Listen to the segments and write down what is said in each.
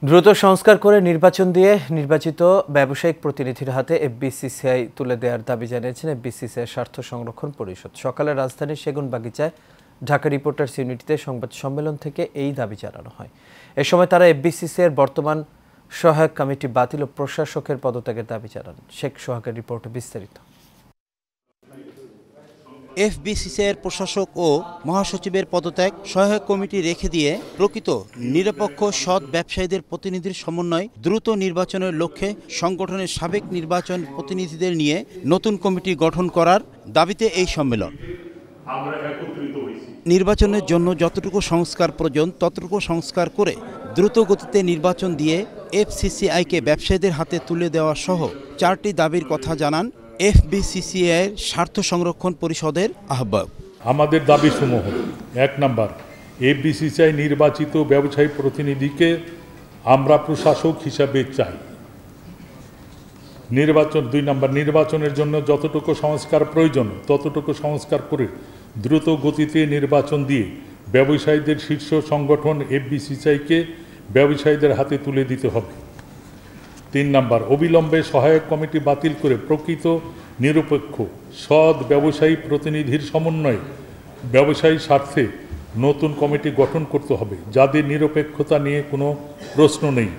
দ্রুত সংস্কার করে নির্বাচন দিয়ে নির্বাচিত ব্যবসায়িক প্রতিনিধির হাতে এফবিসিসিআই তুলে দেওয়ার দাবি জানিয়েছেন এফবিসিসিআই স্বার্থ সংরক্ষণ পরিষদ। সকালে রাজধানীর সেগুনবাগিচায় ঢাকা রিপোর্টার্স ইউনিটিতে সংবাদ সম্মেলন থেকে এই দাবি জানানো হয়। এ সময় তারা এফবিসিসিআইয়ের বর্তমান সহায়ক কমিটি বাতিল ও প্রশাসকের পদত্যাগের দাবি জানান। শেখ সোহাগের রিপোর্টে বিস্তারিত। এফবিসিসিআইয়ের প্রশাসক ও মহাসচিবের পদত্যাগ, সহায়ক কমিটি রেখে দিয়ে প্রকৃত নিরপেক্ষ সৎ ব্যবসায়ীদের প্রতিনিধির সমন্বয় দ্রুত নির্বাচনের লক্ষ্যে সংগঠনের সাবেক নির্বাচন প্রতিনিধিদের নিয়ে নতুন কমিটি গঠন করার দাবিতে এই সম্মেলন। নির্বাচনের জন্য যতটুকু সংস্কার প্রয়োজন ততটুকু সংস্কার করে দ্রুত গতিতে নির্বাচন দিয়ে এফসিসিআইকে ব্যবসায়ীদের হাতে তুলে দেওয়া সহ 4টি দাবির কথা জানান এফবিসিসিআইয়ের স্বার্থ সংরক্ষণ পরিষদের আহ্বায়ক। আমাদের দাবিসমূহ: 1 নম্বর, এফবিসিসিআই নির্বাচিত ব্যবসায়ী প্রতিনিধিকে আমরা প্রশাসক হিসাবে চাই। 2 নম্বর, নির্বাচনের জন্য যতটুকু সংস্কার প্রয়োজন ততটুকু সংস্কার করে দ্রুত গতিতে নির্বাচন দিয়ে ব্যবসায়ীদের শীর্ষ সংগঠন এফবিসিসিআইকে ব্যবসায়ীদের হাতে তুলে দিতে হবে। 3 নম্বর, অবিলম্বে সহায়ক কমিটি বাতিল করে প্রকৃত নিরপেক্ষ সৎ ব্যবসায়ী প্রতিনিধির সমন্বয়ে ব্যবসায়ী স্বার্থে নতুন কমিটি গঠন করতে হবে, যাদের নিরপেক্ষতা নিয়ে কোনো প্রশ্ন নেই।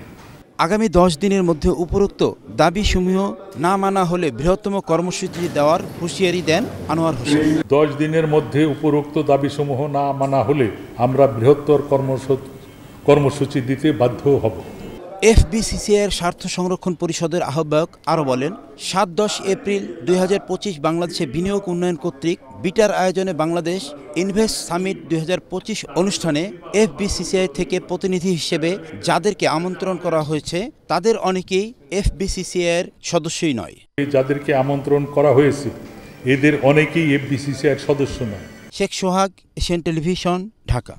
আগামী 10 দিনের মধ্যে উপরোক্ত দাবিসমূহ না মানা হলে বৃহত্তম কর্মসূচি দেওয়ার হুঁশিয়ারি দেন আনোয়ার হোসেন। 10 দিনের মধ্যে উপরোক্ত দাবিসমূহ না মানা হলে আমরা বৃহত্তর কর্মসূচি দিতে বাধ্য হব। এফবিসিসিআইয়ের স্বার্থ সংরক্ষণ পরিষদের আহ্বায়ক আরও বলেন, 7-10 এপ্রিল 2025 বাংলাদেশে বিনিয়োগ উন্নয়ন কর্তৃক বিটার আয়োজনে বাংলাদেশ ইনভেস্ট সামিট 2025 অনুষ্ঠানে এফবিসিসিআই থেকে প্রতিনিধি হিসেবে যাদেরকে আমন্ত্রণ করা হয়েছে তাদের অনেকেই এফবিসিসিআইয়ের সদস্যই নয়। যাদেরকে আমন্ত্রণ করা হয়েছে এদের অনেকেই এফবিসিসিআইয়ের সদস্য নয়। শেখ সোহাগ, এশিয়ান টেলিভিশন, ঢাকা।